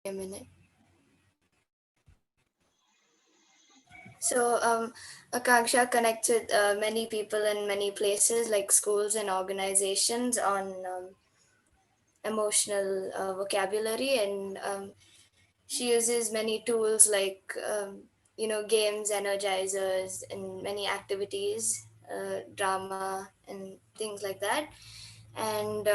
a minute. So, Akanksha connects with many people in many places, like schools and organizations, on emotional vocabulary, and she uses many tools like games, energizers, and many activities, drama, and things like that. And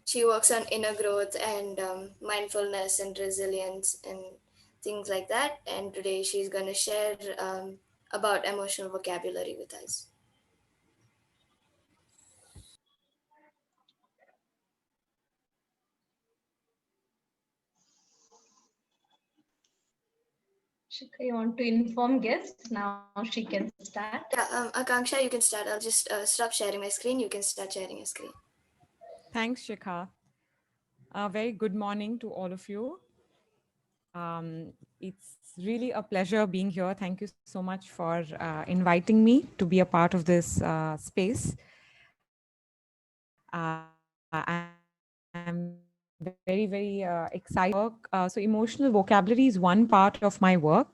she works on inner growth and mindfulness and resilience and things like that. And today she's going to share about emotional vocabulary with us. Shikha, you want to inform guests? Now she can start. Yeah, Akanksha, you can start. I'll just stop sharing my screen. You can start sharing your screen. Thanks, Shikha. A very good morning to all of you. It's really a pleasure being here. Thank you so much for inviting me to be a part of this space. I'm very, very excited. So emotional vocabulary is one part of my work.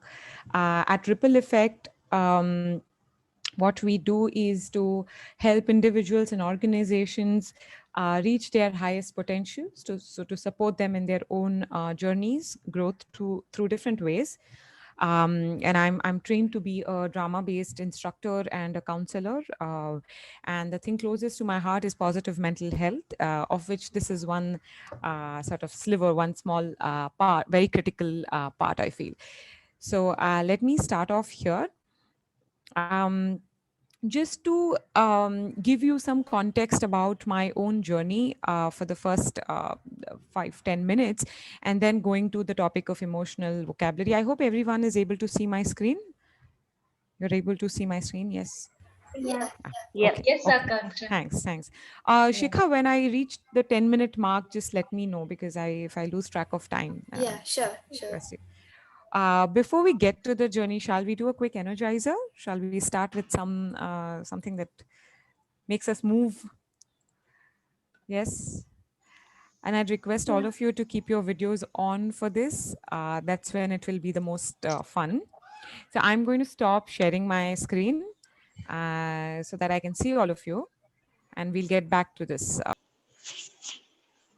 At Ripple Effect, what we do is to help individuals and organizations reach their highest potentials, to support them in their own journeys, growth through different ways. And I'm trained to be a drama-based instructor and a counselor. And the thing closest to my heart is positive mental health, of which this is one sort of sliver, one small part, very critical part, I feel. So let me start off here. Just to give you some context about my own journey for the first 5-10 minutes, and then going to the topic of emotional vocabulary. I hope everyone is able to see my screen. You're able to see my screen, yes? Yeah. Ah, Yes, okay, yes, okay. Akansha. Thanks. Yeah. Shikha, when I reach the 10-minute mark, just let me know, because if I lose track of time, Yeah, sure, sure. request you. Before we get to the journey, shall we do a quick energizer? Shall we start with something that makes us move? Yes. And I'd request all of you to keep your videos on for this. That's when it will be the most fun. So I'm going to stop sharing my screen so that I can see all of you, and we'll get back to this.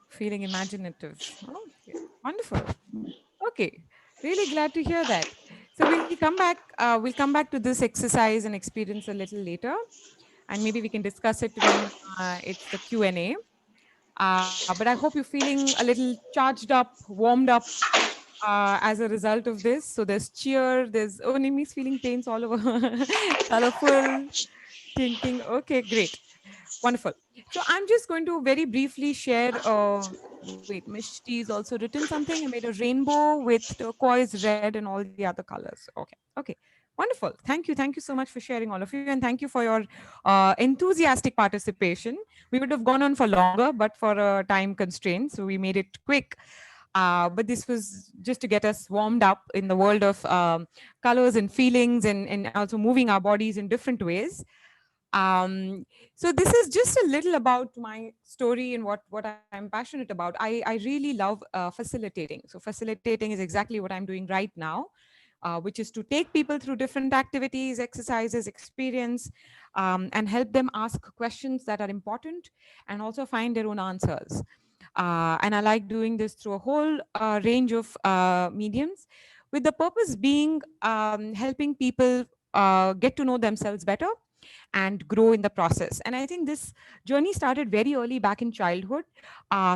Feeling imaginative. Oh, yeah. Wonderful. Okay. Really glad to hear that. So we'll come back. We'll come back to this exercise and experience a little later, and maybe we can discuss it when it's the Q&A. But I hope you're feeling a little charged up, warmed up as a result of this. So there's cheer, there's Nimmy's feeling pains all over, colorful, thinking. Okay, great, wonderful. So I'm just going to very briefly share. Wait, Mishti is also written something. I made a rainbow with turquoise, red, and all the other colors. Okay, wonderful. Thank you so much for sharing, all of you, and thank you for your enthusiastic participation. We would have gone on for longer, but for a time constraint, so we made it quick. But this was just to get us warmed up in the world of colors and feelings, and also moving our bodies in different ways. Um, so this is just a little about my story and what I'm passionate about. I really love facilitating. So facilitating is exactly what I'm doing right now, which is to take people through different activities, exercises, experience, and help them ask questions that are important and also find their own answers. And I like doing this through a whole range of mediums, with the purpose being helping people get to know themselves better and grow in the process. And I think this journey started very early back in childhood.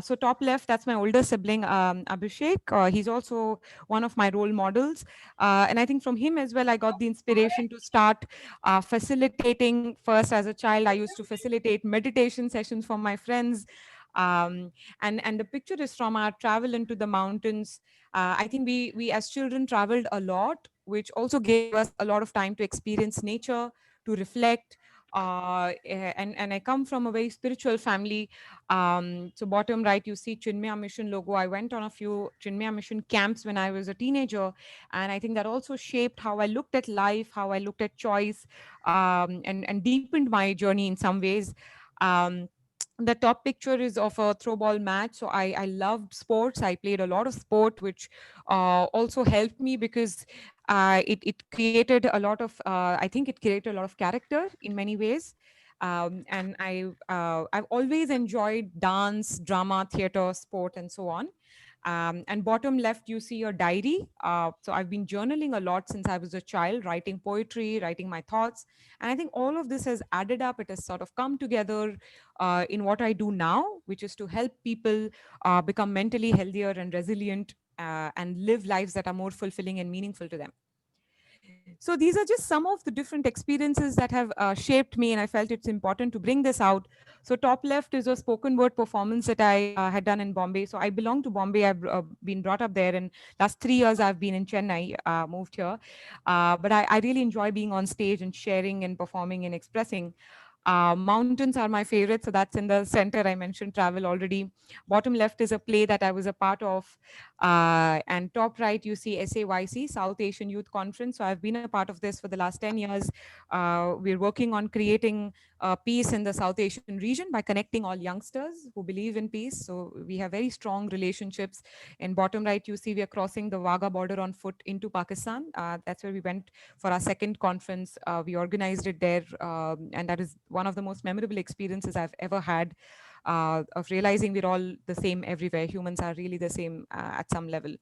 So top left, that's my older sibling, Abhishek. He's also one of my role models. And I think from him as well, I got the inspiration to start facilitating. First, as a child, I used to facilitate meditation sessions for my friends. And the picture is from our travel into the mountains. I think we as children traveled a lot, which also gave us a lot of time to experience nature, to reflect. And I come from a very spiritual family. So bottom right, you see Chinmaya Mission logo. I went on a few Chinmaya Mission camps when I was a teenager, and I think that also shaped how I looked at life, how I looked at choice, and deepened my journey in some ways. Um, The top picture is of a throw ball match. So I loved sports. I played a lot of sport, which also helped me because it created a lot of, I think it created a lot of character in many ways. And I've always enjoyed dance, drama, theater, sport, and so on. And bottom left, you see your diary. So I've been journaling a lot since I was a child, writing poetry, writing my thoughts. And I think all of this has added up. It has sort of come together in what I do now, which is to help people become mentally healthier and resilient and live lives that are more fulfilling and meaningful to them. So these are just some of the different experiences that have shaped me, and I felt it's important to bring this out. So top left is a spoken word performance that I had done in Bombay. So I belong to Bombay. I've been brought up there, and last 3 years I've been in Chennai, moved here. But I really enjoy being on stage and sharing and performing and expressing. Mountains are my favorite, so that's in the center. I mentioned travel already. Bottom left is a play that I was a part of, and top right, you see SAYC, South Asian Youth Conference. So I've been a part of this for the last 10 years. We're working on creating peace in the South Asian region by connecting all youngsters who believe in peace. So we have very strong relationships. In bottom right, you see we are crossing the Wagah border on foot into Pakistan. That's where we went for our second conference. We organized it there, and that is one of the most memorable experiences I've ever had, of realizing we're all the same everywhere. Humans are really the same at some level.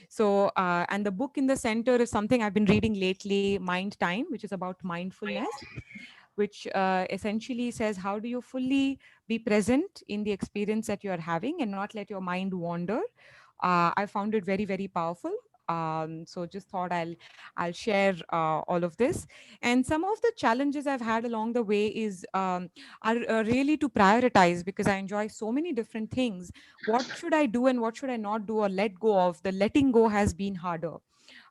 So, and the book in the center is something I've been reading lately, Mind Time, which is about mindfulness, which essentially says, how do you fully be present in the experience that you are having and not let your mind wander? I found it very, very powerful. So just thought I'll share all of this. And some of the challenges I've had along the way is are really to prioritize, because I enjoy so many different things. What should I do and what should I not do or let go of? The letting go has been harder.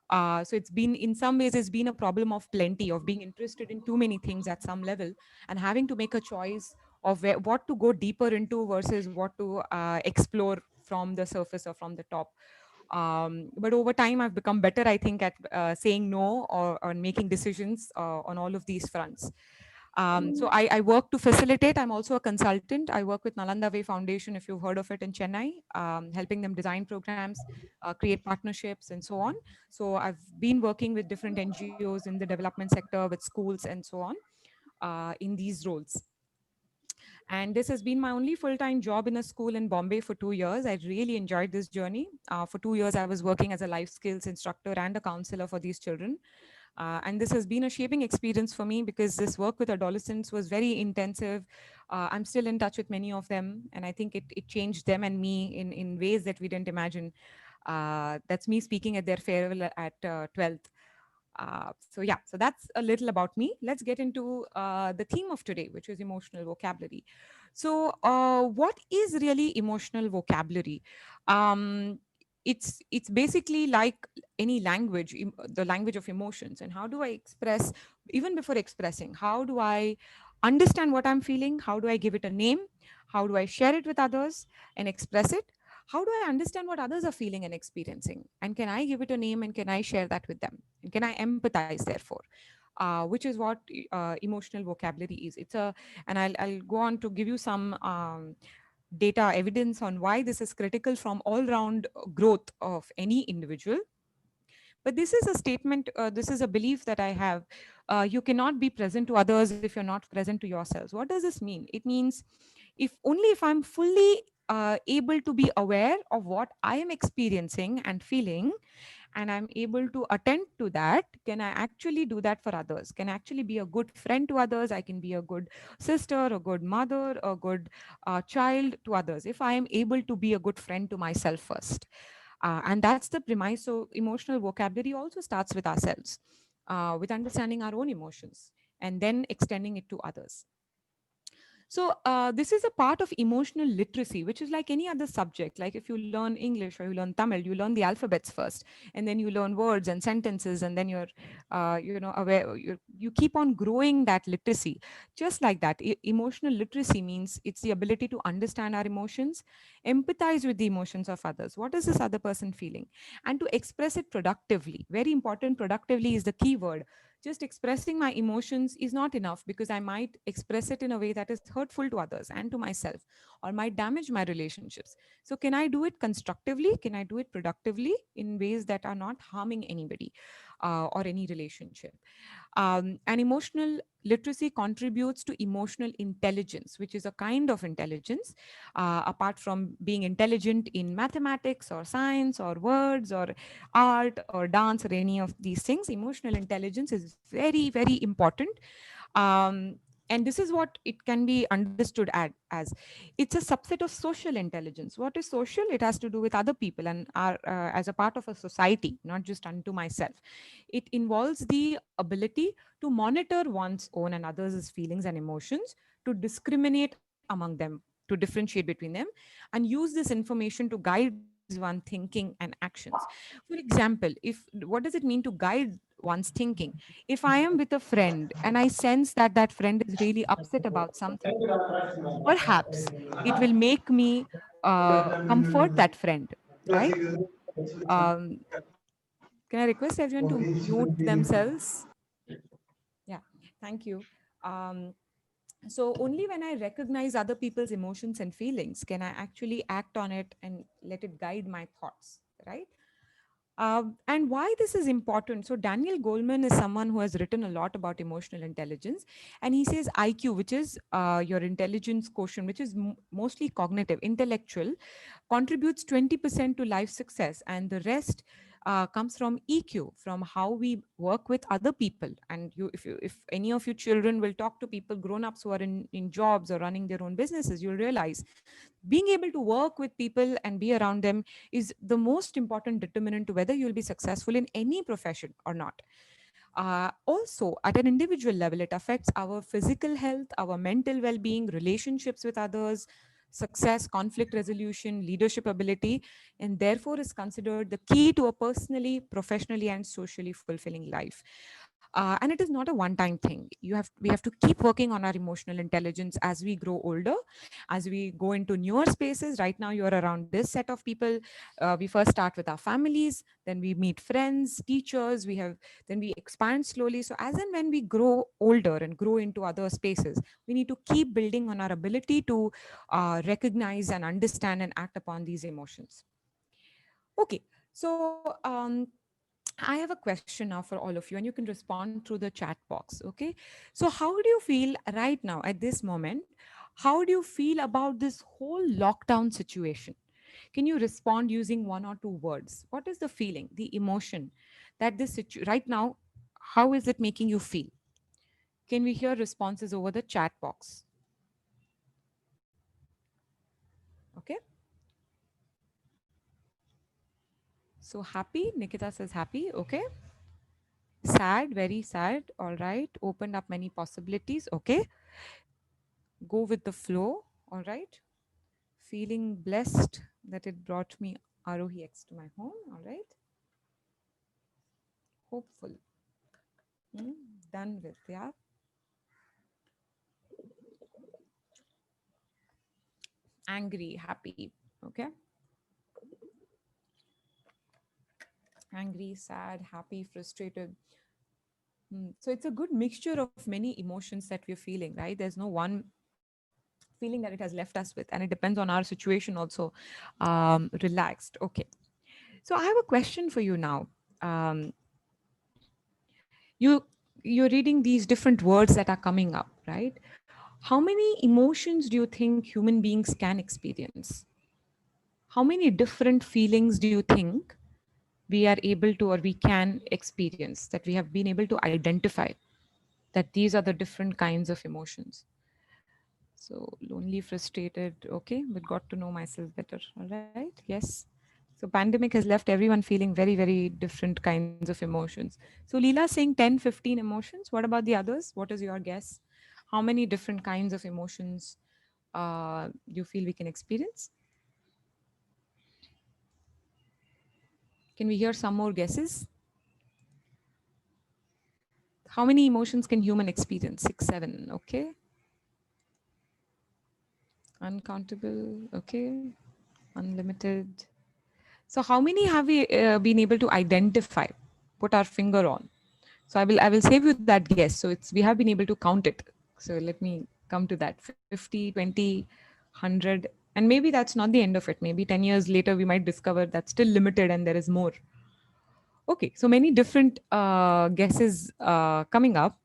So it's been, in some ways, it's been a problem of plenty, of being interested in too many things at some level and having to make a choice of what to go deeper into versus what to explore from the surface or from the top. But over time, I've become better, I think, at saying no, or making decisions on all of these fronts. So I work to facilitate. I'm also a consultant. I work with Nalanda Way Foundation, if you've heard of it, in Chennai, helping them design programs, create partnerships, and so on. So I've been working with different NGOs in the development sector, with schools, and so on, in these roles. And this has been my only full-time job in a school in Bombay for 2 years. I really enjoyed this journey. For 2 years, I was working as a life skills instructor and a counselor for these children. And this has been a shaping experience for me because this work with adolescents was very intensive. I'm still in touch with many of them, and I think it changed them and me in ways that we didn't imagine. That's me speaking at their farewell at 12th. So yeah, so that's a little about me. Let's get into the theme of today, which is emotional vocabulary. So what is really emotional vocabulary? Um, it's basically like any language, the language of emotions. And how do I express, even before expressing, how do I understand what I'm feeling? How do I give it a name? How do I share it with others and express it? How do I understand what others are feeling and experiencing? And can I give it a name, and can I share that with them? And can I empathize, therefore? Which is what emotional vocabulary is. And I'll go on to give you some data evidence on why this is critical from all round growth of any individual. But this is a statement, this is a belief that I have. You cannot be present to others if you're not present to yourselves. What does this mean? It means if I'm fully able to be aware of what I am experiencing and feeling, and I'm able to attend to that, can I actually do that for others? Can I actually be a good friend to others? I can be a good sister, a good mother, a good child to others, if I am able to be a good friend to myself first. And that's the premise. So emotional vocabulary also starts with ourselves, with understanding our own emotions and then extending it to others. So this is a part of emotional literacy, which is like any other subject. Like if you learn English or you learn Tamil, you learn the alphabets first, and then you learn words and sentences, and then you're, aware. You keep on growing that literacy. Just like that, emotional literacy means it's the ability to understand our emotions, empathize with the emotions of others. What is this other person feeling, and to express it productively. Very important. Productively is the key word. just expressing my emotions is not enough, because I might express it in a way that is hurtful to others and to myself, or might damage my relationships. So can I do it constructively? Can I do it productively in ways that are not harming anybody or any relationship? And emotional literacy contributes to emotional intelligence, which is a kind of intelligence apart from being intelligent in mathematics or science or words or art or dance or any of these things. Emotional intelligence is very, very important. Um, and this is what it can be understood as it's a subset of social intelligence. What is social? It has to do with other people and are as a part of a society, not just unto myself. It involves the ability to monitor one's own and others' feelings and emotions, to discriminate among them, to differentiate between them, and use this information to guide one's thinking and actions. For example, if what does it mean to guide one's thinking? If I am with a friend and I sense that that friend is really upset about something, perhaps it will make me comfort that friend, right? Um, can I request everyone to mute themselves? Yeah, thank you. Um, so only when I recognize other people's emotions and feelings can I actually act on it and let it guide my thoughts, right? And why this is important. So Daniel Goleman is someone who has written a lot about emotional intelligence, and he says IQ, which is your intelligence quotient, which is mostly cognitive, intellectual, contributes 20% to life success, and the rest comes from EQ, from how we work with other people. And if any of you children will talk to people, grown-ups who are in jobs or running their own businesses, you'll realize being able to work with people and be around them is the most important determinant to whether you'll be successful in any profession or not. Also, at an individual level, it affects our physical health, our mental well being, relationships with others, success, conflict resolution, leadership ability, and therefore is considered the key to a personally, professionally, and socially fulfilling life. And it is not a one-time thing. We have to keep working on our emotional intelligence as we grow older, as we go into newer spaces. Right now, you're around this set of people. We first start with our families, then we meet friends, teachers. Then we expand slowly. So as and when we grow older and grow into other spaces, we need to keep building on our ability to recognize and understand and act upon these emotions. Okay, so I have a question now for all of you, and you can respond through the chat box. Okay. So, how do you feel right now at this moment? How do you feel about this whole lockdown situation? Can you respond using one or two words? What is the feeling, the emotion that right now, how is it making you feel? Can we hear responses over the chat box? Okay. So happy. Nikita says happy. Okay. Sad, very sad. All right. Opened up many possibilities. Okay. Go with the flow. All right. Feeling blessed that it brought me Arohi X to my home. All right. Hopeful. Hmm, done with. Yeah. Angry, happy. Okay. Angry, sad, happy, frustrated. So it's a good mixture of many emotions that we're feeling, right? There's no one feeling that it has left us with, and it depends on our situation also. Relaxed. Okay. So I have a question for you now. Um, you you're reading these different words that are coming up, right? How many emotions do you think human beings can experience? How many different feelings do you think we are able to or we can experience, that we have been able to identify that these are the different kinds of emotions? So lonely, frustrated, okay, but got to know myself better. All right. Yes. So pandemic has left everyone feeling very, very different kinds of emotions. So Leela saying 10, 15 emotions. What about the others? What is your guess? How many different kinds of emotions you feel we can experience? Can we hear some more guesses? How many emotions can human experience? 6, 7. Okay. Uncountable. Okay. Unlimited. So how many have we been able to identify, put our finger on? So I will save you that guess. So it's we have been able to count it. So let me come to that 50, 20, 100, and maybe that's not the end of it. Maybe 10 years later we might discover that's still limited and there is more. Okay, so many different guesses coming up.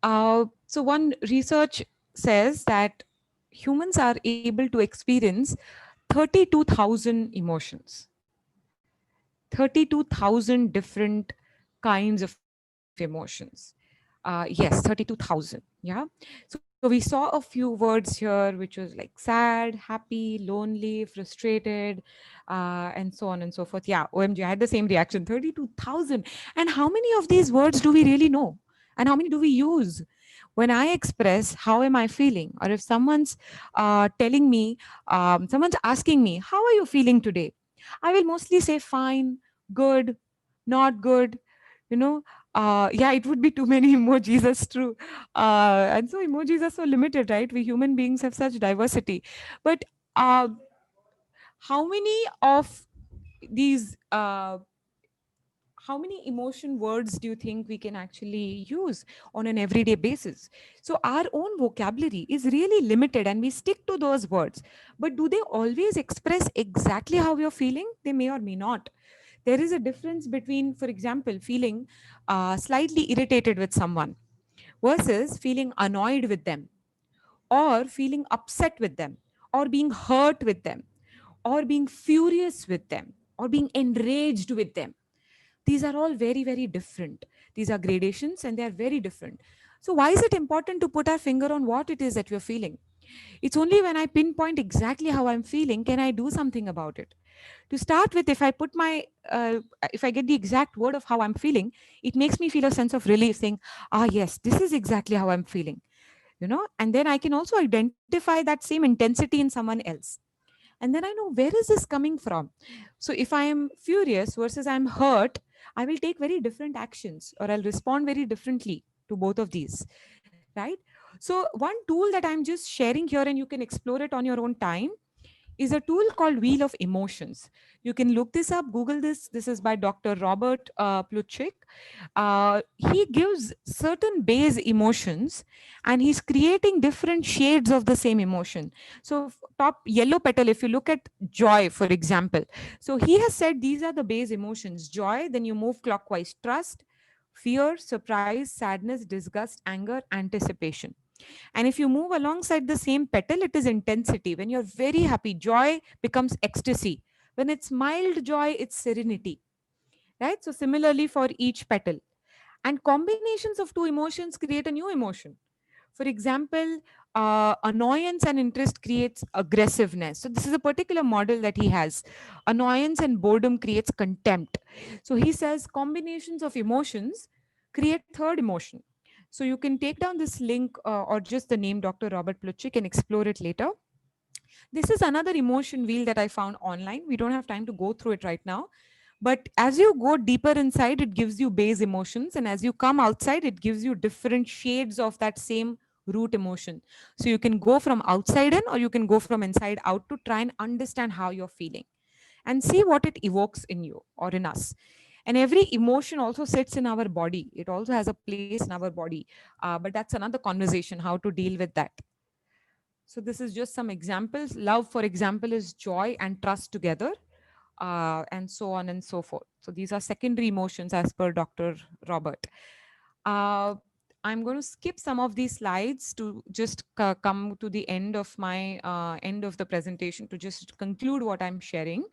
So one research says that humans are able to experience 32,000 emotions, 32,000 different kinds of emotions. Yes, 32,000. Yeah. So we saw a few words here, which was like sad, happy, lonely, frustrated, and so on and so forth. Yeah, OMG, I had the same reaction, 32,000. And how many of these words do we really know? And how many do we use? When I express how am I feeling, or if someone's telling me, someone's asking me, how are you feeling today? I will mostly say fine, good, not good, you know. Yeah, it would be too many emojis, that's true. And so emojis are so limited, right? We human beings have such diversity. But uh, how many of these how many emotion words do you think we can actually use on an everyday basis? So our own vocabulary is really limited and we stick to those words. But do they always express exactly how you're feeling? They may or may not. There is a difference between, for example, feeling slightly irritated with someone versus feeling annoyed with them, or feeling upset with them, or being hurt with them, or being furious with them, or being enraged with them. These are all very, very different. These are gradations and they are very different. So why is it important to put our finger on what it is that we're feeling? It's only when I pinpoint exactly how I'm feeling can I do something about it. To start with, if I put my if I get the exact word of how I'm feeling, it makes me feel a sense of relief, saying, ah yes, this is exactly how I'm feeling, you know. And then I can also identify that same intensity in someone else, and then I know where is this coming from. So if I am furious versus I'm hurt, I will take very different actions, or I'll respond very differently to both of these, right? So one tool that I'm just sharing here, and you can explore it on your own time, is a tool called Wheel of Emotions. You can look this up, Google this. This is by Dr. Robert Plutchik. He gives certain base emotions and he's creating different shades of the same emotion. So, top yellow petal, if you look at joy, for example, so he has said these are the base emotions: joy, then you move clockwise, trust, fear, surprise, sadness, disgust, anger, anticipation. And if you move alongside the same petal, it is intensity. When you're very happy, joy becomes ecstasy. When it's mild joy, it's serenity, right? So, similarly for each petal. And combinations of two emotions create a new emotion. For example, annoyance and interest creates aggressiveness. So, this is a particular model that he has. Annoyance and boredom creates contempt. So, he says combinations of emotions create third emotion. So, you can take down this link or just the name Dr. Robert Plutchik and explore it later. This is another emotion wheel that I found online. We don't have time to go through it right now. But as you go deeper inside, it gives you base emotions. And as you come outside, it gives you different shades of that same root emotion. So you can go from outside in or you can go from inside out to try and understand how you're feeling and see what it evokes in you or in us. And every emotion also sits in our body. It also has a place in our body. But that's another conversation, how to deal with that. So this is just some examples. Love, for example, is joy and trust together, and so on and so forth. So these are secondary emotions as per Dr. Robert. Uh, I'm going to skip some of these slides to just come to the end of my end of the presentation to just conclude what I'm sharing.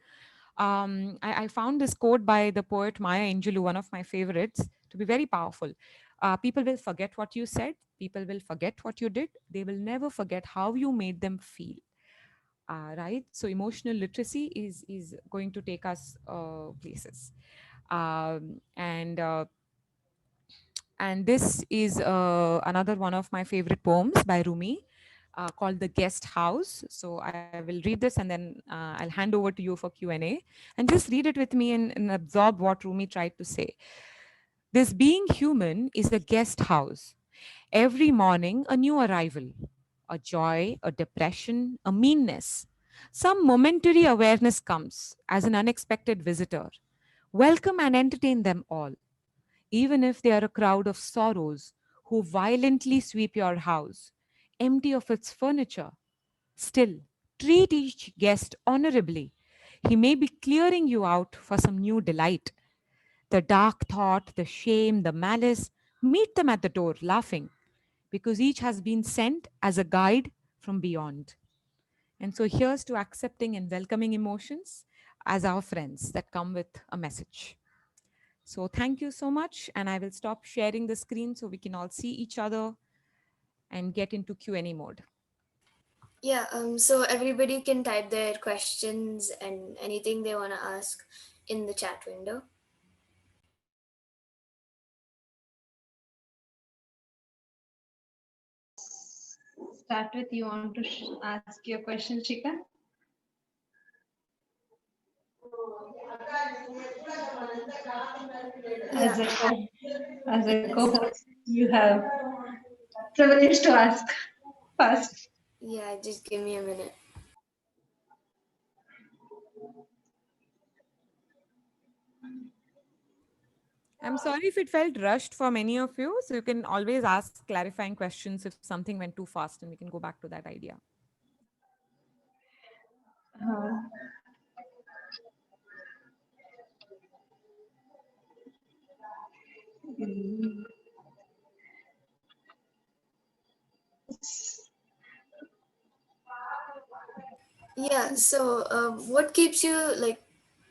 I found this quote by the poet Maya Angelou, one of my favorites, to be very powerful. People will forget what you said. People will forget what you did. They will never forget how you made them feel. Right. So emotional literacy is going to take us places. And this is another one of my favorite poems by Rumi, called The Guest House. So I will read this and then I'll hand over to you for Q&A. And just read it with me and absorb what Rumi tried to say. This being human is a guest house. Every morning, a new arrival, a joy, a depression, a meanness. Some momentary awareness comes as an unexpected visitor. Welcome and entertain them all. even if they are a crowd of sorrows who violently sweep your house, empty of its furniture. Still, treat each guest honorably. He may be clearing you out for some new delight. The dark thought, the shame, the malice, meet them at the door laughing, because each has been sent as a guide from beyond. And so here's to accepting and welcoming emotions as our friends that come with a message. So thank you so much. And I will stop sharing the screen so we can all see each other and get into Q&A mode. Yeah, so everybody can type their questions and anything they want to ask in the chat window. Start with, you want to ask your question, Shika? As a co-host, you have privilege to ask first. Yeah, just give me a minute. I'm sorry if it felt rushed for many of you. So you can always ask clarifying questions if something went too fast, and we can go back to that idea. Uh, mm, Yeah, so what keeps you like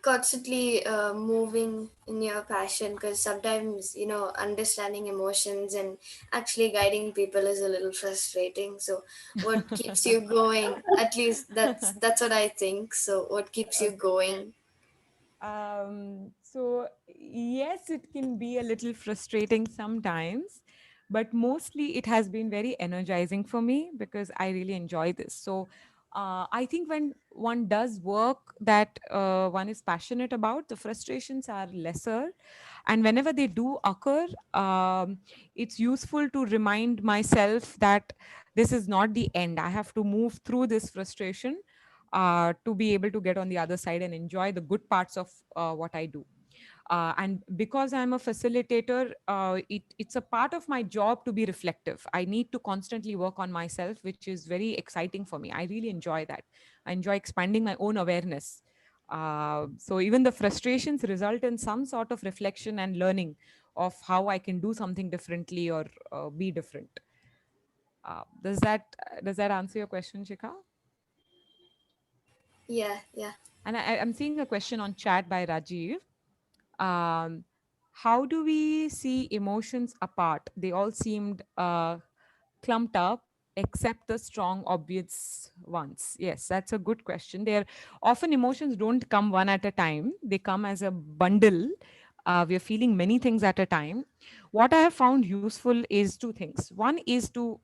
constantly moving in your passion? Because sometimes, understanding emotions and actually guiding people is a little frustrating. So what keeps you going? At least that's what I think. So what keeps you Okay. going? So yes, it can be a little frustrating sometimes, but mostly it has been very energizing for me because I really enjoy this. So I think when one does work that one is passionate about, the frustrations are lesser. And whenever they do occur, it's useful to remind myself that this is not the end. I have to move through this frustration to be able to get on the other side and enjoy the good parts of what I do. And because I'm a facilitator, it's a part of my job to be reflective. I need to constantly work on myself, which is very exciting for me. I really enjoy that. I enjoy expanding my own awareness. So even the frustrations result in some sort of reflection and learning of how I can do something differently or be different. Does that answer your question, Shikha? Yeah, yeah. And I'm seeing a question on chat by Rajiv. Um, how do we see emotions apart? They all seemed clumped up, except the strong, obvious ones. Yes, that's a good question. They're often emotions don't come one at a time, they come as a bundle. We are feeling many things at a time. What I have found useful is two things. One is to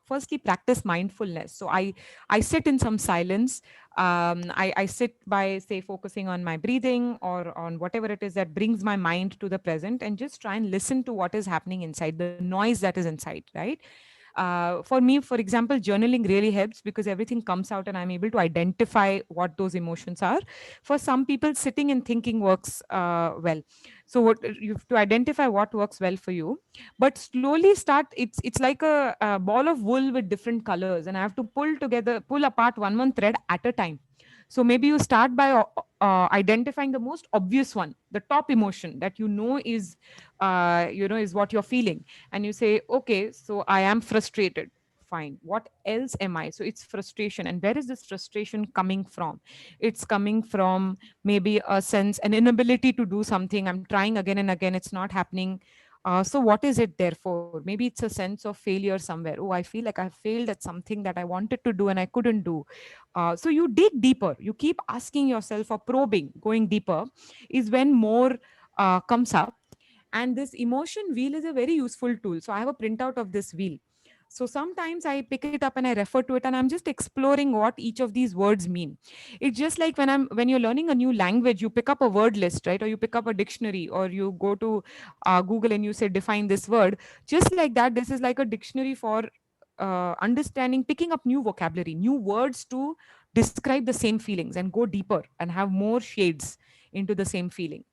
firstly practice mindfulness. So I sit in some silence. I sit by, say, focusing on my breathing or on whatever it is that brings my mind to the present, and just try and listen to what is happening inside, the noise that is inside, right? For me, for example, journaling really helps because everything comes out and I'm able to identify what those emotions are. For some people, sitting and thinking works well. So what you have to identify what works well for you, but slowly start. It's like a ball of wool with different colors, and I have to pull apart one thread at a time. So maybe you start by identifying the most obvious one, the top emotion that is what you're feeling, and you say, okay, so I am frustrated. Fine, what else am I? So it's frustration. And where is this frustration coming from? It's coming from maybe a sense, an inability to do something. I'm trying again and again, it's not happening. So what is it there for? Maybe it's a sense of failure somewhere. Oh, I feel like I failed at something that I wanted to do and I couldn't do. So you dig deeper, you keep asking yourself or probing, going deeper is when more comes up. And this emotion wheel is a very useful tool. So I have a printout of this wheel. So sometimes I pick it up and I refer to it, and I'm just exploring what each of these words mean. It's just like when you're learning a new language, you pick up a word list, right? Or you pick up a dictionary, or you go to Google and you say define this word. Just like that, this is like a dictionary for understanding, picking up new vocabulary, new words to describe the same feelings and go deeper and have more shades into the same feeling.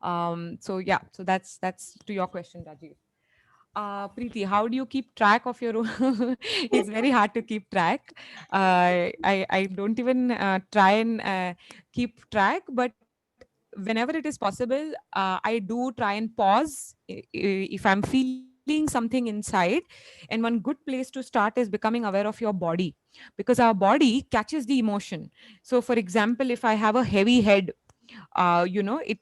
So yeah, so that's to your question, Rajiv. Preeti, how do you keep track of your own? It's very hard to keep track. I don't even try and keep track, but whenever it is possible, I do try and pause if I'm feeling something inside. And one good place to start is becoming aware of your body, because our body catches the emotion. So, for example, if I have a heavy head, it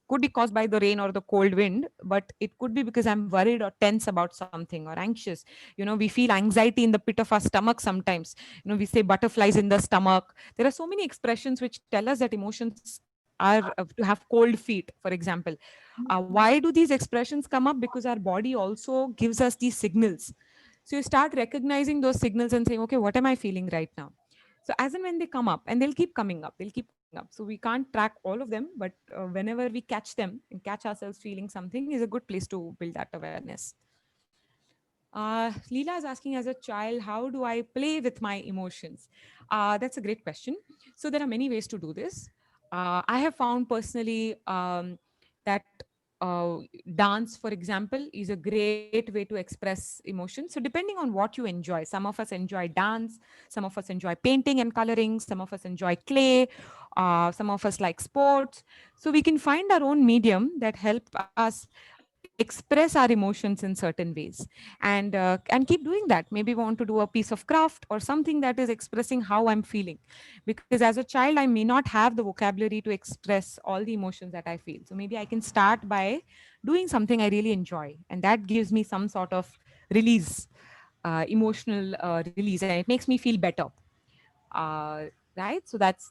could be caused by the rain or the cold wind, but it could be because I'm worried or tense about something or anxious. We feel anxiety in the pit of our stomach sometimes. We say butterflies in the stomach. There are so many expressions which tell us that emotions are to have cold feet, for example. Why do these expressions come up? Because our body also gives us these signals. So you start recognizing those signals and saying, okay, what am I feeling right now? So as and when they come up, and they'll keep coming up. So we can't track all of them, but whenever we catch them and catch ourselves feeling something is a good place to build that awareness. Leela is asking, as a child, how do I play with my emotions? That's a great question. So there are many ways to do this. I have found personally that uh, dance, for example, is a great way to express emotions. So depending on what you enjoy, some of us enjoy dance, some of us enjoy painting and coloring, some of us enjoy clay, some of us like sports. So we can find our own medium that help us express our emotions in certain ways, and keep doing that. Maybe we want to do a piece of craft or something that is expressing how I'm feeling, because as a child I may not have the vocabulary to express all the emotions that I feel. So maybe I can start by doing something I really enjoy, and that gives me some sort of release, emotional release, and it makes me feel better. uh, right, so that's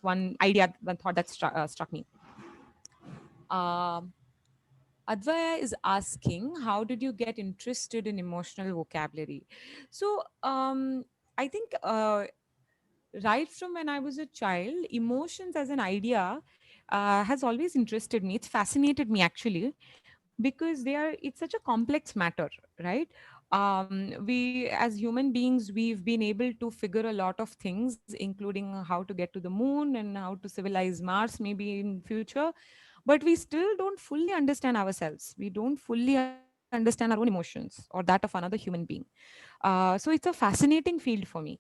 one idea, one thought that struck me. um, Advaya is asking, how did you get interested in emotional vocabulary? So, I think right from when I was a child, emotions as an idea has always interested me. It's fascinated me actually, because it's such a complex matter, right? We as human beings, we've been able to figure a lot of things, including how to get to the moon and how to civilize Mars maybe in future, but we still don't fully understand ourselves. We don't fully understand our own emotions or that of another human being. So it's a fascinating field for me.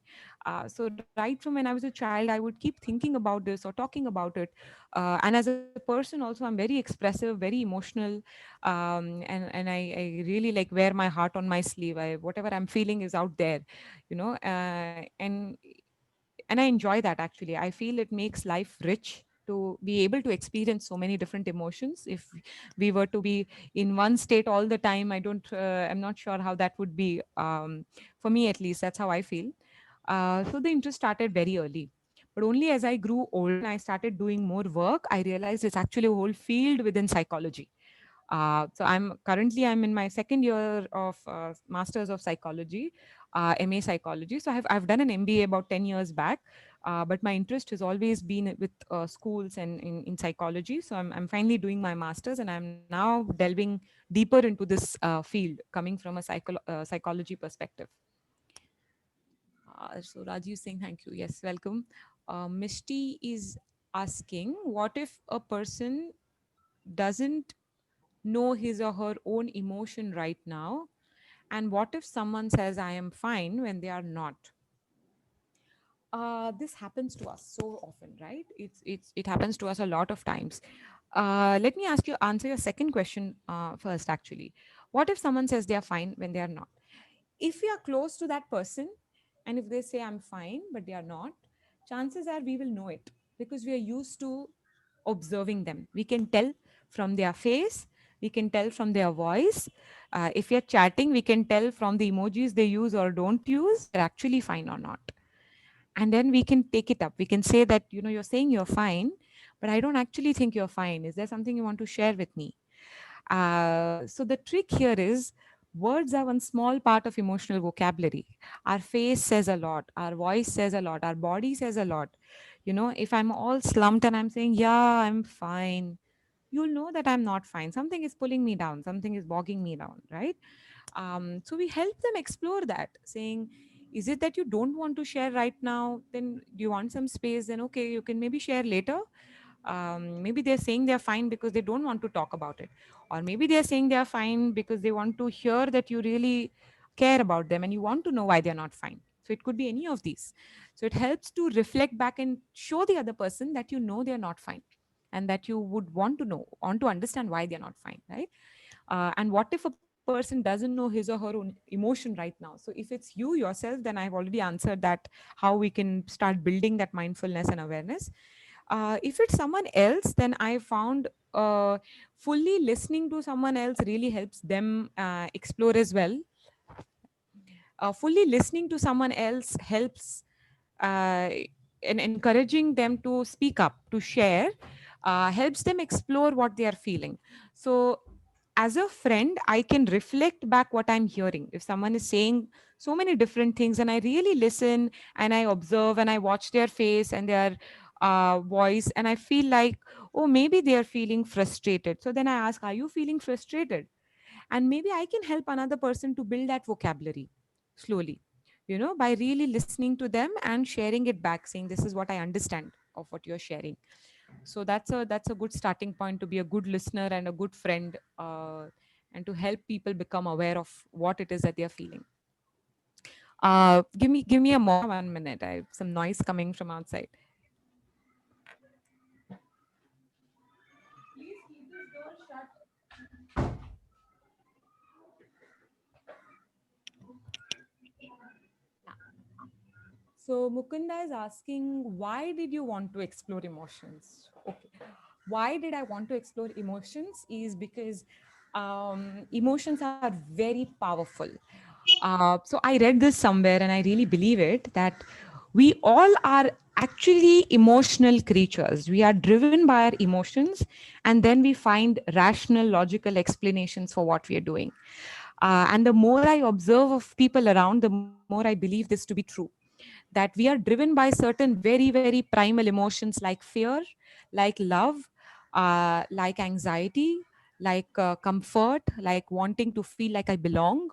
So right from when I was a child, I would keep thinking about this or talking about it. And as a person also, I'm very expressive, very emotional, and I really like wear my heart on my sleeve. Whatever I'm feeling is out there, and I enjoy that actually. I feel it makes life rich to be able to experience so many different emotions. If we were to be in one state all the time, I'm not sure how that would be. For me, at least, that's how I feel. So the interest started very early. But only as I grew older and I started doing more work, I realized it's actually a whole field within psychology. So I'm in my second year of Masters of Psychology, MA Psychology. So I've done an MBA about 10 years back, but my interest has always been with schools and in psychology. So I'm finally doing my masters, and I'm now delving deeper into this field, coming from a psychology perspective. So Raji is saying thank you. Yes, welcome. Mishti is asking, what if a person doesn't know his or her own emotion right now? And what if someone says, I am fine, when they are not? This happens to us so often, right? It happens to us a lot of times. Let me answer your second question first, actually. What if someone says they are fine when they are not? If we are close to that person, and if they say I'm fine but they are not, chances are we will know it, because we are used to observing them. We can tell from their face, we can tell from their voice. If we are chatting, we can tell from the emojis they use or don't use, they're actually fine or not. And then we can take it up. We can say that, you're saying you're fine, but I don't actually think you're fine. Is there something you want to share with me? So the trick here is, words are one small part of emotional vocabulary. Our face says a lot, our voice says a lot, our body says a lot. If I'm all slumped and I'm saying, yeah, I'm fine, you'll know that I'm not fine. Something is pulling me down, something is bogging me down, right? So we help them explore that, saying, is it that you don't want to share right now? Then do you want some space? Then okay, you can maybe share later. Maybe they're saying they're fine because they don't want to talk about it, or maybe they're saying they're fine because they want to hear that you really care about them and you want to know why they're not fine. So it could be any of these. So it helps to reflect back and show the other person that you know they're not fine, and that you would want to understand why they're not fine, right? And what if a person doesn't know his or her own emotion right now? So if it's you yourself, then I've already answered that, how we can start building that mindfulness and awareness. If it's someone else, then I found fully listening to someone else really helps them explore as well. Fully listening to someone else helps and encouraging them to speak up, to share, helps them explore what they are feeling. So as a friend, I can reflect back what I'm hearing. If someone is saying so many different things, and I really listen and I observe and I watch their face and their voice, and I feel like, oh, maybe they are feeling frustrated. So then I ask, are you feeling frustrated? And maybe I can help another person to build that vocabulary slowly, by really listening to them and sharing it back, saying, this is what I understand of what you're sharing. So that's a good starting point to be a good listener and a good friend, and to help people become aware of what it is that they're feeling. Give me a more 1 minute. I have some noise coming from outside. Please keep this door shut. So Mukunda is asking, why did you want to explore emotions? Okay. Why did I want to explore emotions is because emotions are very powerful. So I read this somewhere and I really believe it, that we all are actually emotional creatures. We are driven by our emotions, and then we find rational, logical explanations for what we are doing. And the more I observe of people around, the more I believe this to be true, that we are driven by certain very, very primal emotions like fear, like love, like anxiety, like comfort, like wanting to feel like I belong.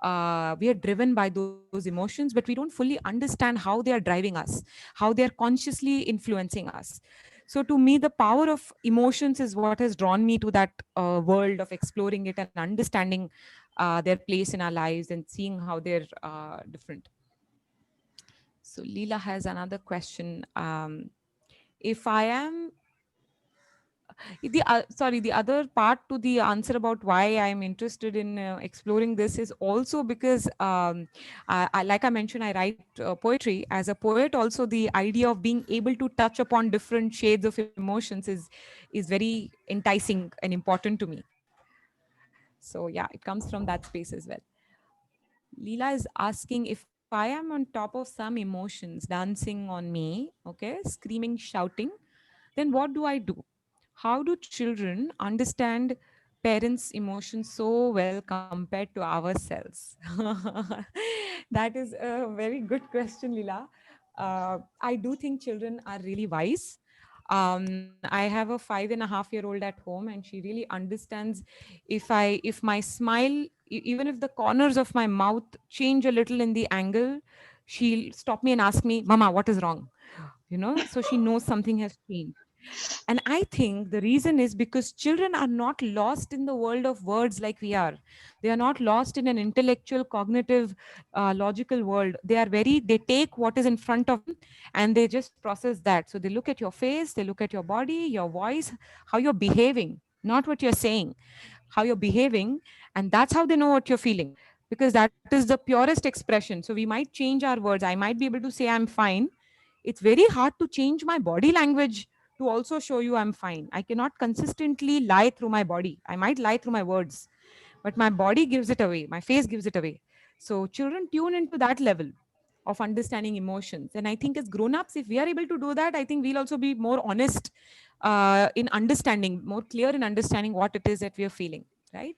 We are driven by those emotions, but we don't fully understand how they are driving us, how they are consciously influencing us. So to me, the power of emotions is what has drawn me to that world of exploring it and understanding their place in our lives and seeing how they're different. So Leela has another question. If I am the other part to the answer about why I'm interested in exploring this is also because, like I mentioned, I write poetry. As a poet, also the idea of being able to touch upon different shades of emotions is very enticing and important to me. So yeah, it comes from that space as well. Leela is asking, if I am on top of some emotions dancing on me, okay, screaming, shouting, then what do I do? How do children understand parents' emotions so well compared to ourselves? That is a very good question, Leela. I do think children are really wise. I have a 5.5-year-old at home, and she really understands if my smile, even if the corners of my mouth change a little in the angle, she'll stop me and ask me, "Mama, what is wrong?" So she knows something has changed. And I think the reason is because children are not lost in the world of words like we are. They are not lost in an intellectual, cognitive, logical world. They take what is in front of them and they just process that. So they look at your face, they look at your body, your voice, how you're behaving, not what you're saying, how you're behaving. And that's how they know what you're feeling, because that is the purest expression. So we might change our words. I might be able to say I'm fine. It's very hard to change my body language to also show you I'm fine. I cannot consistently lie through my body. I might lie through my words, but my body gives it away. My face gives it away. So children tune into that level of understanding emotions. And I think as grown-ups, if we are able to do that, I think we'll also be more honest in understanding, more clear in understanding what it is that we are feeling, right?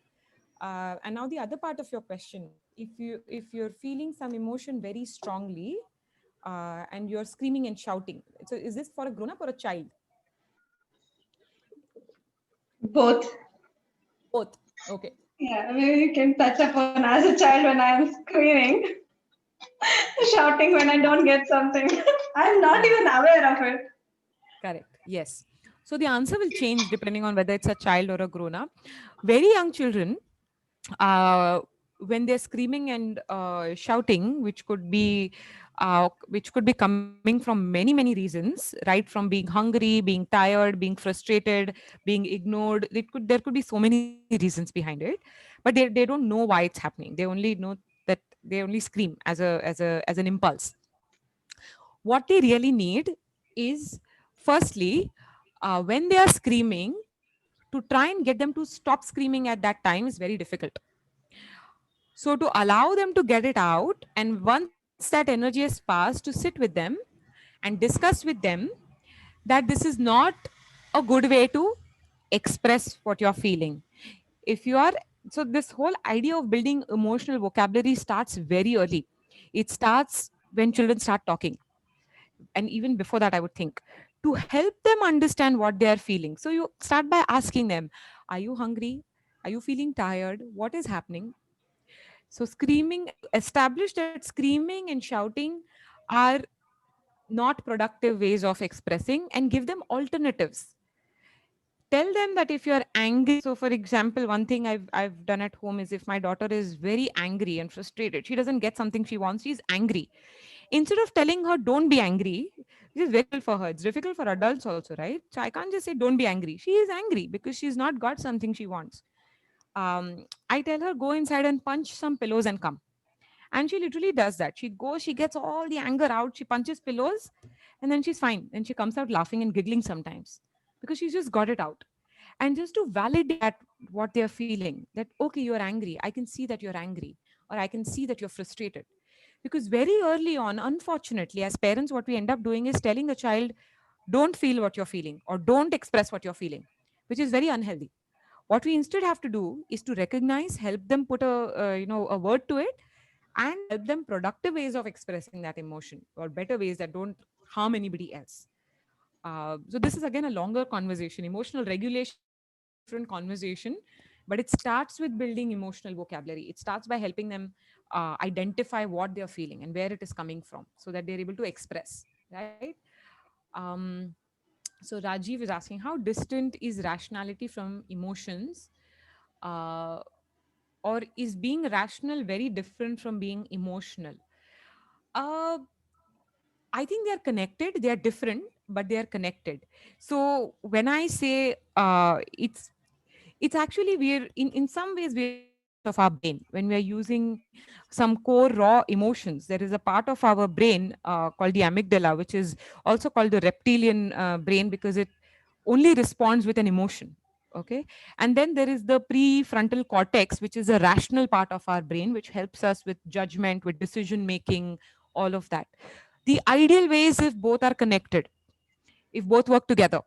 And now the other part of your question, if you're feeling some emotion very strongly, and you're screaming and shouting. So is this for a grown up or a child? Both. Both. Okay. Yeah, maybe you can touch upon as a child when I'm screaming, shouting when I don't get something. I'm not Yeah. even aware of it. Correct. Yes. So the answer will change depending on whether it's a child or a grown up. Very young children, uh, when they're screaming and shouting, which could be coming from many many reasons, right? From being hungry, being tired, being frustrated, being ignored. There could be so many reasons behind it, but they don't know why it's happening. They only know that they only scream as an impulse. What they really need is, firstly, when they are screaming, to try and get them to stop screaming at that time is very difficult. So to allow them to get it out, and once that energy is passed, to sit with them and discuss with them that this is not a good way to express what you're feeling. If you are So this whole idea of building emotional vocabulary starts very early. It starts when children start talking, and even before that, I would think, to help them understand what they are feeling. So you start by asking them, are you hungry? Are you feeling tired? What is happening? So screaming, establish that screaming and shouting are not productive ways of expressing, and give them alternatives. Tell them that if you're angry, so for example, one thing I've done at home is, if my daughter is very angry and frustrated, she doesn't get something she wants, she's angry. Instead of telling her don't be angry, which is very difficult for her, it's difficult for adults also, right? So I can't just say don't be angry. She is angry because she's not got something she wants. I tell her, go inside and punch some pillows and come. And she literally does that. She goes, she gets all the anger out, she punches pillows, and then she's fine. And she comes out laughing and giggling sometimes because she's just got it out. And just to validate that, what they're feeling, that, okay, you're angry. I can see that you're angry, or I can see that you're frustrated. Because very early on, unfortunately, as parents, what we end up doing is telling a child, don't feel what you're feeling, or don't express what you're feeling, which is very unhealthy. What we instead have to do is to recognize, help them put a word to it, and help them productive ways of expressing that emotion, or better ways that don't harm anybody else. So this is again a longer conversation. Emotional regulation is a very different conversation, but it starts with building emotional vocabulary. It starts by helping them identify what they're feeling and where it is coming from, so that they're able to express, right? um, so Rajiv is asking, how distant is rationality from emotions, uh, or is being rational very different from being emotional? uh, I think they are connected. They are different, but they are connected. So when I say it's actually, we're in some ways we're using a part of our brain when we are using some core raw emotions. There is a part of our brain called the amygdala, which is also called the reptilian brain, because it only responds with an emotion. Okay. And then there is the prefrontal cortex, which is a rational part of our brain, which helps us with judgment, with decision making, all of that. The ideal way is if both are connected, if both work together.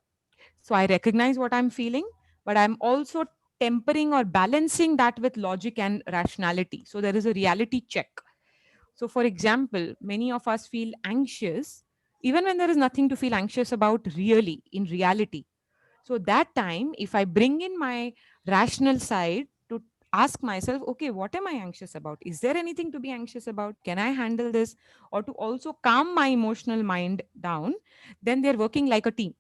So I recognize what I'm feeling, but I'm also tempering or balancing that with logic and rationality. So there is a reality check. So, for example, many of us feel anxious even when there is nothing to feel anxious about, really, in reality. So that time, if I bring in my rational side to ask myself, okay, what am I anxious about? Is there anything to be anxious about? Can I handle this? Or to also calm my emotional mind down, then they're working like a team.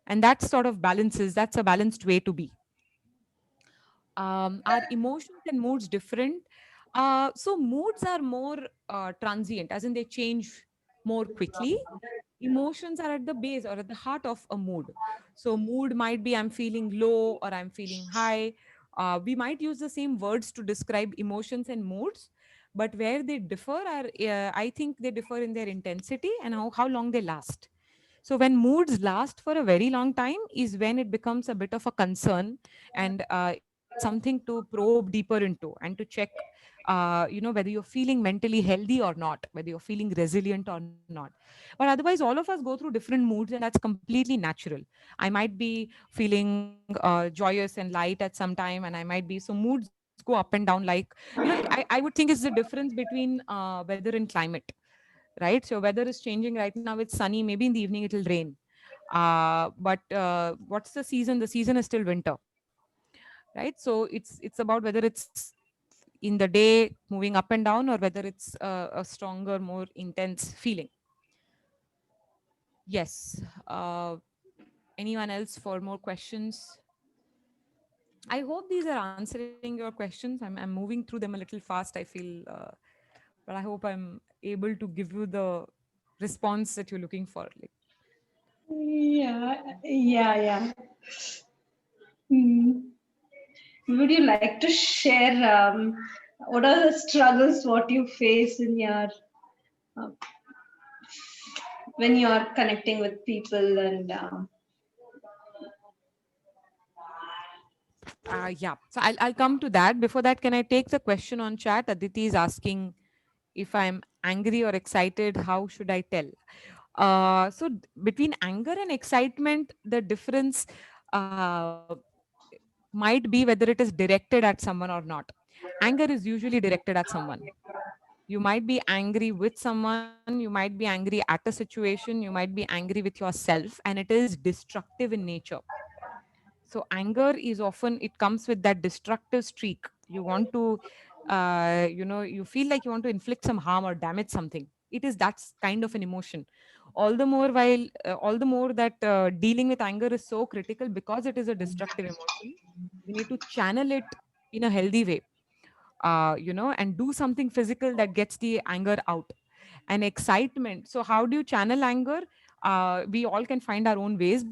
And that sort of balances, that's a balanced way to be. Are emotions and moods different? So moods are more transient, as in they change more quickly. Emotions are at the base or at the heart of a mood. So mood might be, I'm feeling low or I'm feeling high. We might use the same words to describe emotions and moods, but where they differ are, I think they differ in their intensity and how long they last. So when moods last for a very long time is when it becomes a bit of a concern, and it's something to probe deeper into and to check, whether you're feeling mentally healthy or not, whether you're feeling resilient or not. But otherwise, all of us go through different moods, and that's completely natural. I might be feeling joyous and light at some time, and I might be, so moods go up and down. Like, I would think it's the difference between weather and climate, right? So weather is changing. Right now it's sunny, maybe in the evening it'll rain. But what's the season? The season is still winter, right? So it's about whether it's in the day moving up and down, or whether it's a stronger, more intense feeling. Yes. Anyone else for more questions? I hope these are answering your questions. I'm moving through them a little fast, I feel, but I hope I'm able to give you the response that you're looking for. Like, Yeah. Hmm. Would you like to share what are the struggles what you face in your uh, when you are connecting with people and yeah. So I'll come to that. Before that, can I take the question on chat? Aditi is asking if I'm angry or excited. How should I tell? Between anger and excitement, the difference uh, might be whether it is directed at someone or not. Anger is usually directed at someone. You might be angry with someone, you might be angry at a situation, you might be angry with yourself, and it is destructive in nature. So anger is often, it comes with that destructive streak. You want to you feel like you want to inflict some harm or damage something. It is that kind of an emotion. All the more that dealing with anger is so critical because it is a destructive emotion. We need to channel it in a healthy way, and do something physical that gets the anger out. And excitement, so how do you channel anger? We all can find our own ways.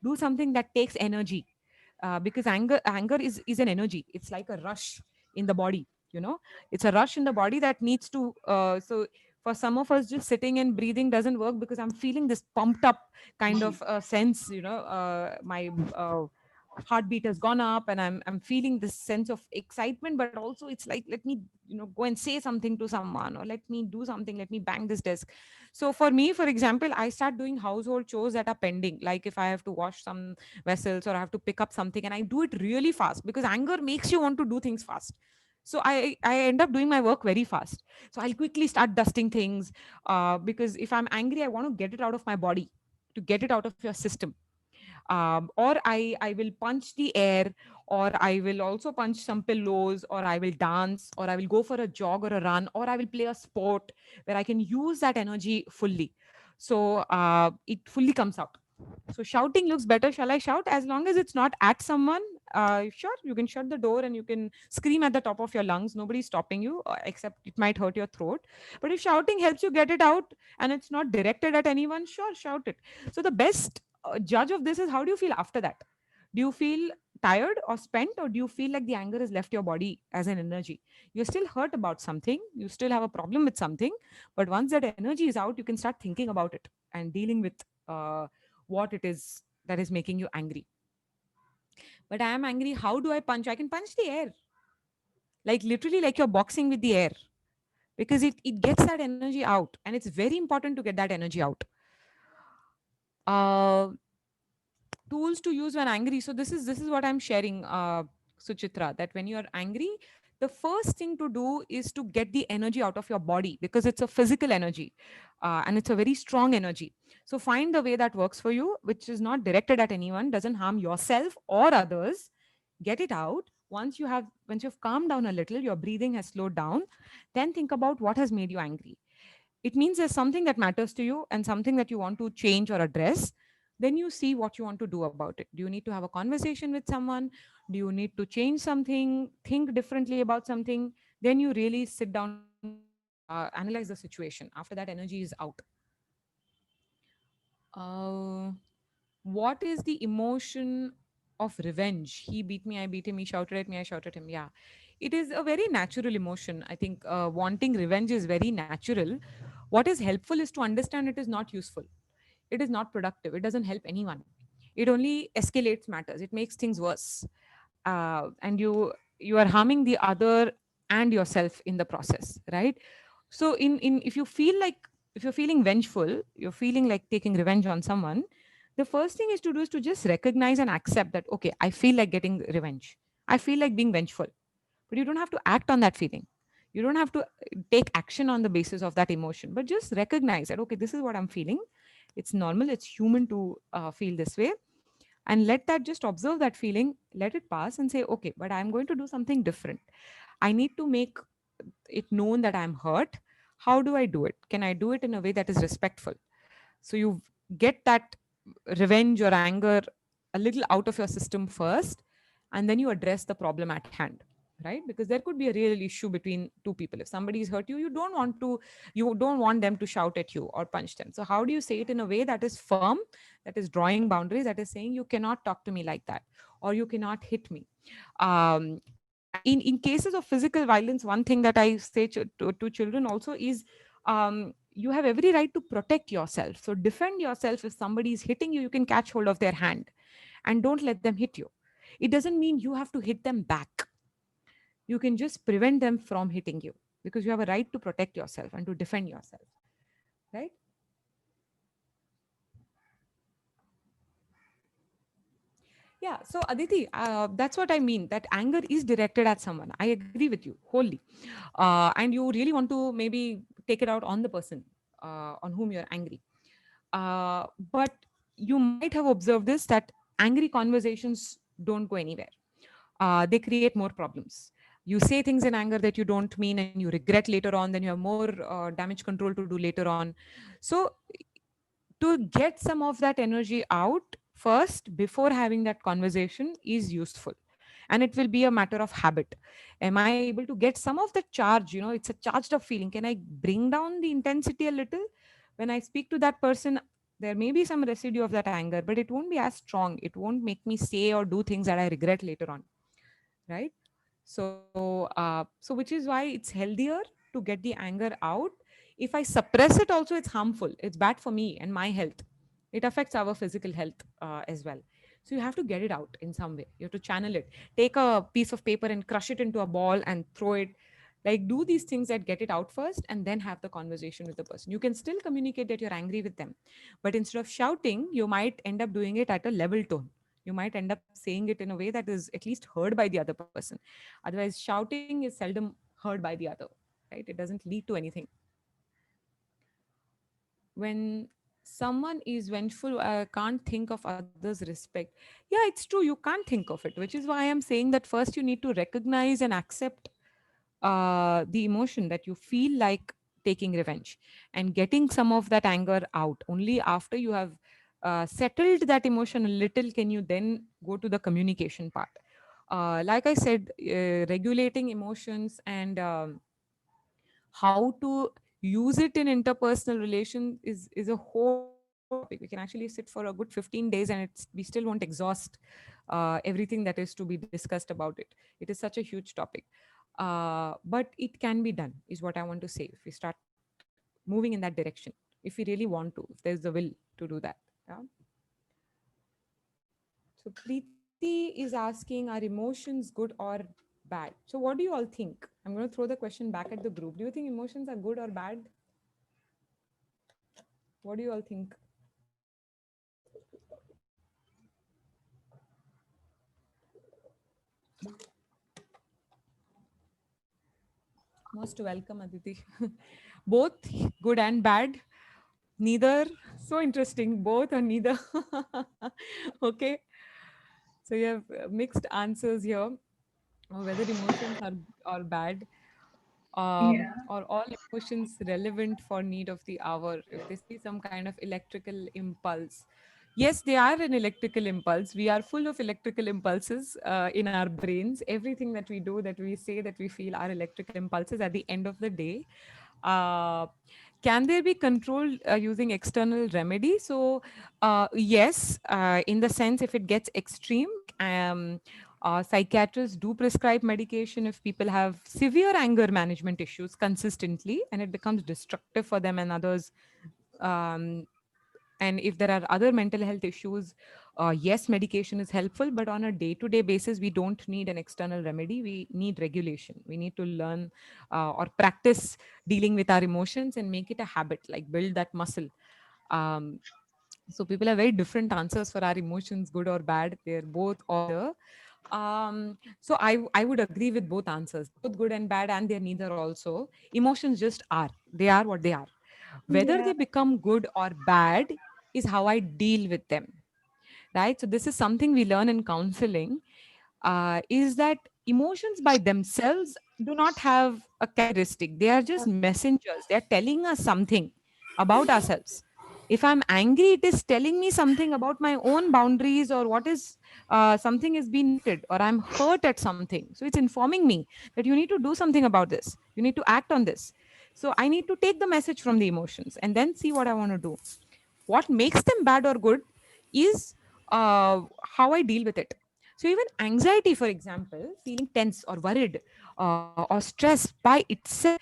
Do something that takes energy, because anger is an energy. It's like a rush in the body. It's a rush in the body that needs to for some of us, just sitting and breathing doesn't work, because I'm feeling this pumped up kind of sense. My heartbeat has gone up, and I'm feeling this sense of excitement, but also it's like, let me go and say something to someone, or let me do something, let me bang this desk. So for me, for example, I start doing household chores that are pending, like if I have to wash some vessels or I have to pick up something, and I do it really fast, because anger makes you want to do things fast. So I end up doing my work very fast. So I'll quickly start dusting things, because if I'm angry, I want to get it out of my body, to get it out of your system. Or I will punch the air, or I will also punch some pillows, or I will dance, or I will go for a jog or a run, or I will play a sport where I can use that energy fully. So it fully comes out. So shouting looks better. Shall I shout? As long as it's not at someone, sure, you can shut the door and you can scream at the top of your lungs. Nobody's stopping you, except it might hurt your throat. But if shouting helps you get it out and it's not directed at anyone, sure, shout it. So the best judge of this is, how do you feel after that? Do you feel tired or spent, or do you feel like the anger has left your body as an energy? You're still hurt about something, you still have a problem with something, but once that energy is out, you can start thinking about it and dealing with what it is that is making you angry. But I am angry, how do I punch? I can punch the air, like literally, like you're boxing with the air, because it gets that energy out, and it's very important to get that energy out. uh, Tools to use when angry. So this is what I'm sharing, Suchitra, that when you're angry, the first thing to do is to get the energy out of your body, because it's a physical energy, and it's a very strong energy. So find the way that works for you, which is not directed at anyone, doesn't harm yourself or others. Get it out. Once you've calmed down a little, your breathing has slowed down, then think about what has made you angry. It means there's something that matters to you and something that you want to change or address. Then you see what you want to do about it. Do you need to have a conversation with someone? Do you need to change something, think differently about something? Then you really sit down and analyze the situation after that energy is out. uh, what is the emotion of revenge? He beat me, I beat him, he shouted at me, I shouted at him. Yeah, it is a very natural emotion. I think wanting revenge is very natural. What is helpful is to understand it is not useful, it is not productive, it doesn't help anyone. It only escalates matters, it makes things worse. And you are harming the other and yourself in the process, right? So in if you feel like, if you're feeling vengeful, you're feeling like taking revenge on someone, the first thing is to do is to just recognize and accept that, okay, I feel like getting revenge, I feel like being vengeful. But you don't have to act on that feeling, you don't have to take action on the basis of that emotion, but just recognize that, okay, this is what I'm feeling. It's normal, it's human to feel this way. And let that, just observe that feeling, let it pass, and say, okay, but I'm going to do something different. I need to make it known that I'm hurt. How do I do it? Can I do it in a way that is respectful? So you get that revenge or anger a little out of your system first, and then you address the problem at hand, right? Because there could be a real issue between two people. If somebody has hurt you, you don't want them to shout at you or punch them. So how do you say it in a way that is firm, that is drawing boundaries, that is saying you cannot talk to me like that, or you cannot hit me. And in cases of physical violence, one thing that I say to children also is, you have every right to protect yourself. So defend yourself. If somebody is hitting you, you can catch hold of their hand and don't let them hit you. It doesn't mean you have to hit them back. You can just prevent them from hitting you, because you have a right to protect yourself and to defend yourself, right? Yeah. So Aditi, that's what I mean. That anger is directed at someone. I agree with you wholly, and you really want to maybe take it out on the person on whom you're angry. But you might have observed this, that angry conversations don't go anywhere. They create more problems. You say things in anger that you don't mean and you regret later on, then you have more damage control to do later on. So to get some of that energy out first before having that conversation is useful, and it will be a matter of habit. Am I able to get some of that charge? It's a charged up feeling. Can I bring down the intensity a little when I speak to that person? There may be some residue of that anger, but it won't be as strong. It won't make me say or do things that I regret later on, right? So which is why it's healthier to get the anger out. If I suppress it also, it's harmful. It's bad for me and my health. It affects our physical health as well. So you have to get it out in some way. You have to channel it. Take a piece of paper and crush it into a ball and throw it. Like, do these things that get it out first, and then have the conversation with the person. You can still communicate that you're angry with them, but instead of shouting, you might end up doing it at a level tone. You might end up saying it in a way that is at least heard by the other person. Otherwise, shouting is seldom heard by the other, right? It doesn't lead to anything. When someone is vengeful, can't think of others' respect. Yeah, it's true. You can't think of it, which is why I'm saying that first you need to recognize and accept the emotion that you feel like taking revenge, and getting some of that anger out. Only after you have settled that emotion a little can you then go to the communication part. Like I said, regulating emotions and how to use it in interpersonal relation is a whole topic. We can actually sit for a good 15 days and we still won't exhaust everything that is to be discussed about it. It is such a huge topic. But it can be done, is what I want to say, if we start moving in that direction, if we really want to, if there's the will to do that. Yeah. So Preeti is asking, are emotions good or bad? So what do you all think? I'm going to throw the question back at the group. Do you think emotions are good or bad? What do you all think? Most welcome, Aditi. Both good and bad. Neither. So interesting. Both or neither. Okay. So you have mixed answers here, or whether emotions are bad, Yeah. or all emotions relevant for need of the hour. If they see some kind of electrical impulse, yes, they are an electrical impulse. We are full of electrical impulses in our brains. Everything that we do, that we say, that we feel are electrical impulses at the end of the day. Uh, can there be control using external remedy? So, yes, in the sense, if it gets extreme, psychiatrists do prescribe medication if people have severe anger management issues consistently and it becomes destructive for them and others. Um, and if there are other mental health issues, yes, medication is helpful, but on a day-to-day basis, we don't need an external remedy. We need regulation. We need to learn or practice dealing with our emotions and make it a habit, like build that muscle. Um, so people have very different answers for our emotions, good or bad. They're both or so I would agree with both answers, both good and bad, and they're neither also. Emotions just are. They are what they are. Whether Yeah. they become good or bad is how I deal with them, right? So this is something we learn in counseling, is that emotions by themselves do not have a characteristic. They are just messengers. They are telling us something about ourselves. If I'm angry, it is telling me something about my own boundaries, or what is something has been hurted, or I'm hurt at something. So it's informing me that you need to do something about this. You need to act on this. So I need to take the message from the emotions and then see what I want to do. What makes them bad or good is how I deal with it. So even anxiety, for example, feeling tense or worried or stressed by itself,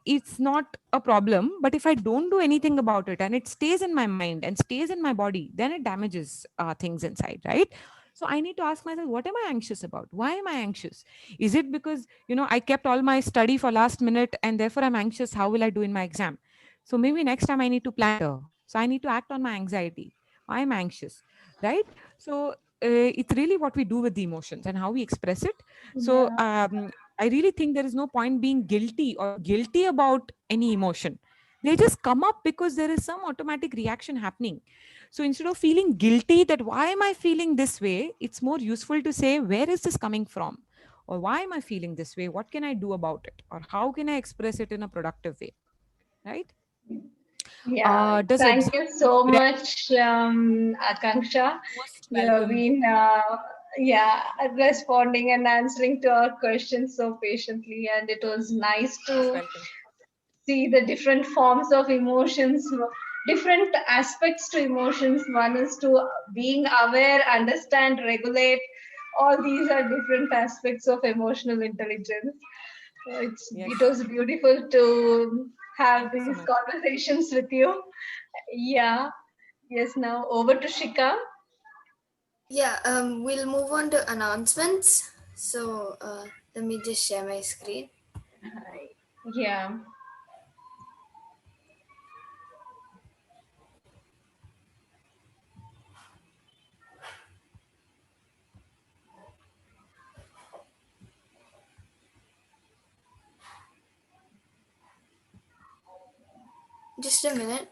it's not a problem. But if I don't do anything about it and it stays in my mind and stays in my body, then it damages things inside, right? So I need to ask myself, what am I anxious about? Why am I anxious? Is it because, I kept all my study for last minute and therefore I'm anxious? How will I do in my exam? So maybe next time I need to plan better. So I need to act on my anxiety. Why am I anxious? Right? So it's really what we do with the emotions and how we express it. So Yeah. I really think there is no point being guilty or guilty about any emotion. They just come up because there is some automatic reaction happening. So instead of feeling guilty that why am I feeling this way, it's more useful to say, where is this coming from? Or why am I feeling this way? What can I do about it? Or how can I express it in a productive way? Right? Yeah, Does thank you so yeah, much, Akanksha. most You have welcome. been, yeah, responding and answering to our questions so patiently, and it was nice Most to welcome. see the different forms of emotions, different aspects to emotions. One is to being aware, understand, regulate. All these are different aspects of emotional intelligence. It Yes. was beautiful to have Thank you so these much. conversations with you. Yeah. Yes. Now over to Shika. Yeah, we'll move on to announcements. So let me just share my screen. Hi. Yeah. Just a minute.